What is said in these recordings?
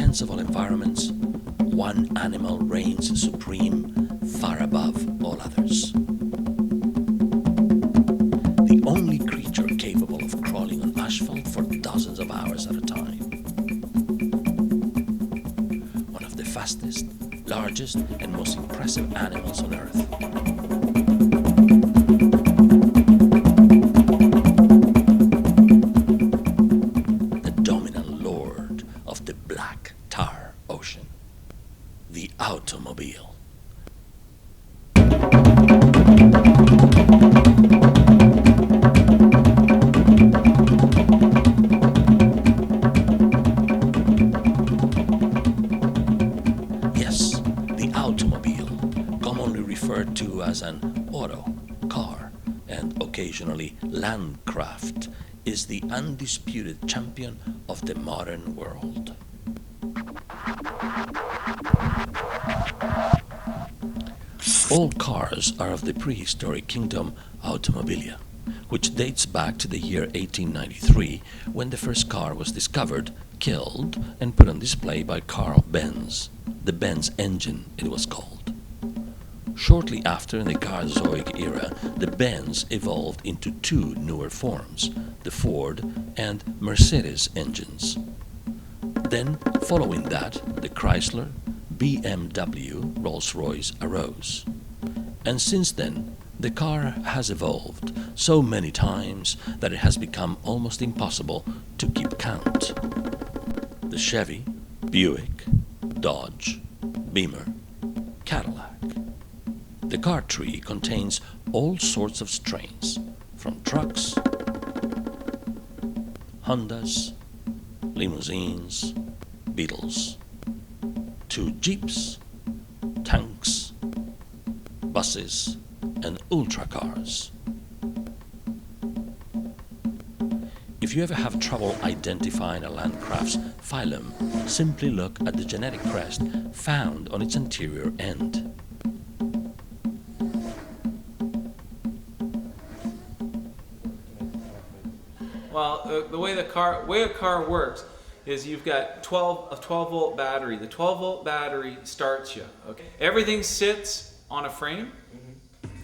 intensive environments, one animal reigns supreme, far above all others. The only creature capable of crawling on asphalt for dozens of hours at a time. One of the fastest, largest, and most impressive animals on Earth. The dominant lord of the black tar ocean. The automobile. Yes, the automobile, commonly referred to as an auto, car, and occasionally landcraft, is the undisputed champion of the modern world. All cars are of the prehistoric kingdom Automobilia, which dates back to the year 1893, when the first car was discovered, killed, and put on display by Carl Benz. The Benz engine, it was called. Shortly after, in the Carazoic era, the Benz evolved into two newer forms, the Ford and Mercedes engines. Then, following that, the Chrysler, BMW, Rolls-Royce arose. And since then, the car has evolved so many times that it has become almost impossible to keep count. The Chevy, Buick, Dodge, Beamer, Cadillac. The car tree contains all sorts of strains, from trucks, Hondas, limousines, Beetles, to Jeeps, tanks, buses, and ultra cars. If you ever have trouble identifying a Landcraft's phylum, simply look at the genetic crest found on its anterior end. Well, the way a car works is you've got a 12 volt battery. The 12 volt battery starts you. Okay. Everything sits on a frame,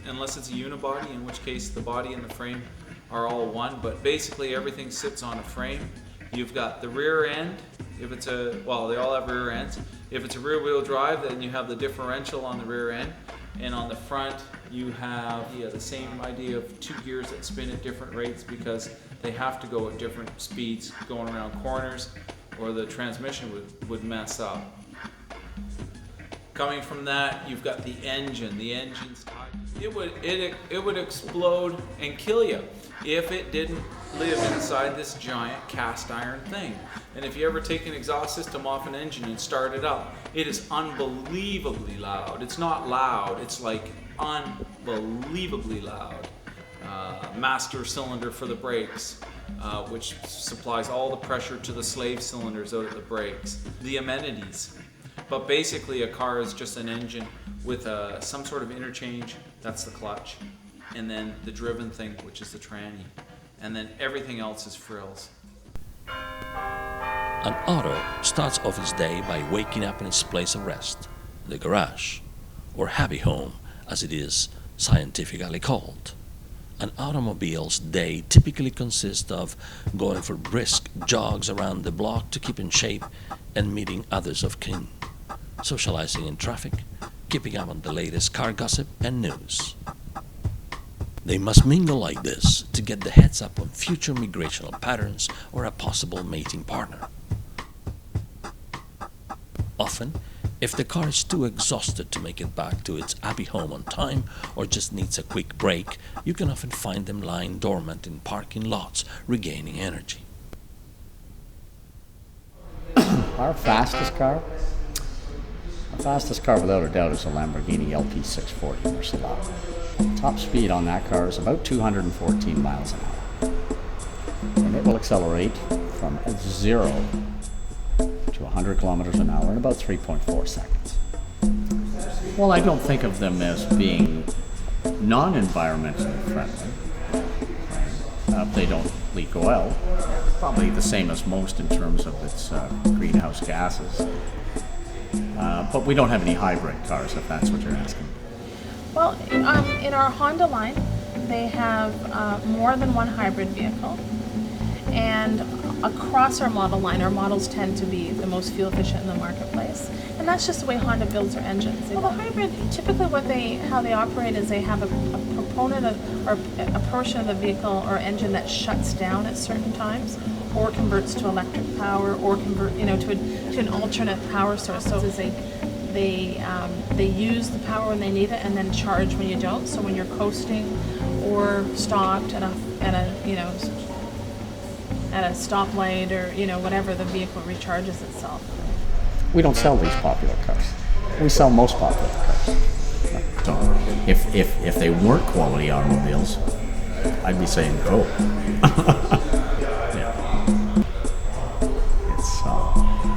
unless it's a unibody, in which case the body and the frame are all one. But basically everything sits on a frame. You've got the rear end. If it's they all have rear ends. If it's a rear wheel drive, then you have the differential on the rear end. And on the front, you have the same idea of two gears that spin at different rates because they have to go at different speeds going around corners, or the transmission would mess up. Coming from that, you've got the engine. The engine's tied. It would explode and kill you if it didn't live inside this giant cast iron thing. And if you ever take an exhaust system off an engine and start it up, it is unbelievably loud. It's not loud, it's like unbelievably loud. Master cylinder for the brakes, which supplies all the pressure to the slave cylinders out of the brakes. The amenities. But basically a car is just an engine with some sort of interchange, that's the clutch, and then the driven thing, which is the tranny, and then everything else is frills. An auto starts off its day by waking up in its place of rest, the garage, or happy home as it is scientifically called. An automobile's day typically consists of going for brisk jogs around the block to keep in shape and meeting others of kin, socializing in traffic, keeping up on the latest car gossip and news. They must mingle like this to get the heads up on future migrational patterns or a possible mating partner. Often, if the car is too exhausted to make it back to its happy home on time or just needs a quick break, you can often find them lying dormant in parking lots, regaining energy. Our fastest car without a doubt is a Lamborghini LP640 Murcielago. Top speed on that car is about 214 miles an hour. And it will accelerate from 0 to 100 kilometers an hour in about 3.4 seconds. Well, I don't think of them as being non-environmentally friendly. They don't leak oil. probably the same as most in terms of its greenhouse gases. But we don't have any hybrid cars, if that's what you're asking. Well, in our Honda line, they have more than one hybrid vehicle. And across our model line, our models tend to be the most fuel efficient in the marketplace. And that's just the way Honda builds their engines. Well, the hybrid, typically how they operate is they have a proponent or a portion of the vehicle or engine that shuts down at certain times, or converts to electric power, or convert to an alternate power source. So they use the power when they need it and then charge when you don't. So when you're coasting or stopped at a stoplight or whatever, the vehicle recharges itself. We don't sell these popular cars. We sell most popular cars. So if they weren't quality automobiles, I'd be saying go. Yeah.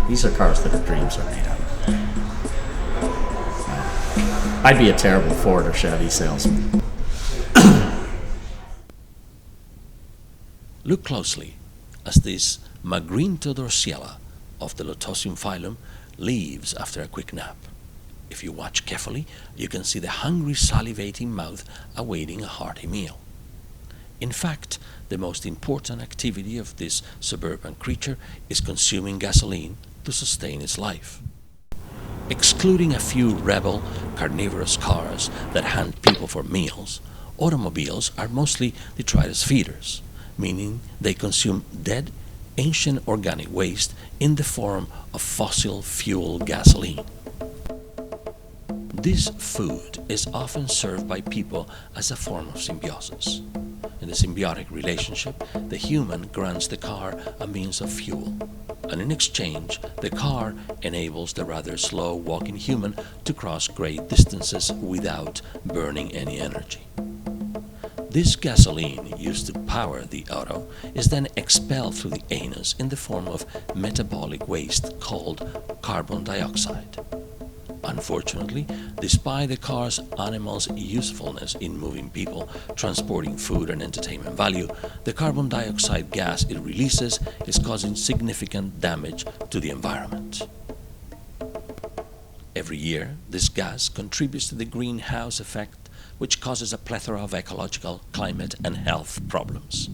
These are cars that our dreams are made out of. I'd be a terrible Ford or Chevy salesman. Look closely as this Magrinto dorsiella of the Lotosium phylum leaves after a quick nap. If you watch carefully, you can see the hungry, salivating mouth awaiting a hearty meal. In fact, the most important activity of this suburban creature is consuming gasoline to sustain its life. Excluding a few rebel, carnivorous cars that hunt people for meals, automobiles are mostly detritus feeders, meaning they consume dead, ancient organic waste in the form of fossil fuel gasoline. This food is often served by people as a form of symbiosis. In the symbiotic relationship, the human grants the car a means of fuel, and in exchange, the car enables the rather slow walking human to cross great distances without burning any energy. This gasoline used to power the auto is then expelled through the anus in the form of metabolic waste called carbon dioxide. Unfortunately, despite the car's animal's usefulness in moving people, transporting food and entertainment value, the carbon dioxide gas it releases is causing significant damage to the environment. Every year, this gas contributes to the greenhouse effect, which causes a plethora of ecological, climate, and health problems.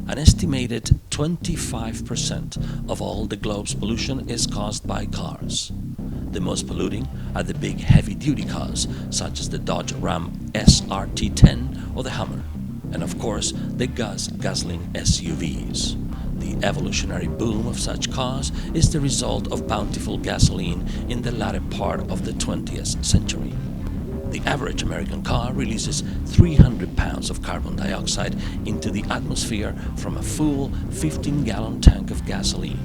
An estimated 25% of all the globe's pollution is caused by cars. The most polluting are the big heavy-duty cars, such as the Dodge Ram SRT10 or the Hummer, and of course the guzzling SUVs. The evolutionary boom of such cars is the result of bountiful gasoline in the latter part of the 20th century. The average American car releases 300 pounds of carbon dioxide into the atmosphere from a full 15-gallon tank of gasoline.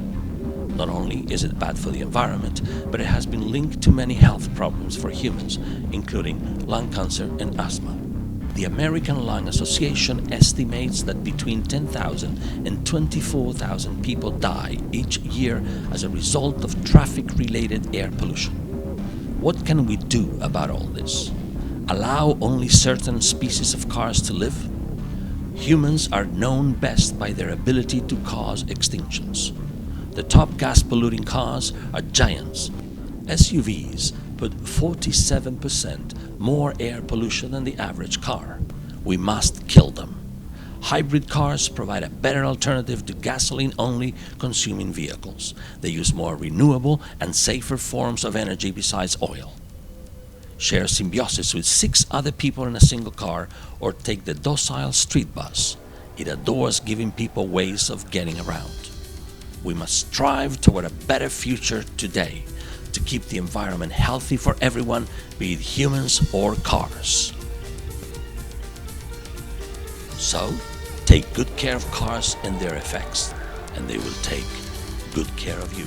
Not only is it bad for the environment, but it has been linked to many health problems for humans, including lung cancer and asthma. The American Lung Association estimates that between 10,000 and 24,000 people die each year as a result of traffic-related air pollution. What can we do about all this? Allow only certain species of cars to live? Humans are known best by their ability to cause extinctions. The top gas-polluting cars are giants. SUVs put 47% more air pollution than the average car. We must kill them. Hybrid cars provide a better alternative to gasoline-only consuming vehicles. They use more renewable and safer forms of energy besides oil. Share symbiosis with 6 other people in a single car, or take the docile street bus. It adores giving people ways of getting around. We must strive toward a better future today to keep the environment healthy for everyone, be it humans or cars. So, take good care of cars and their effects, and they will take good care of you.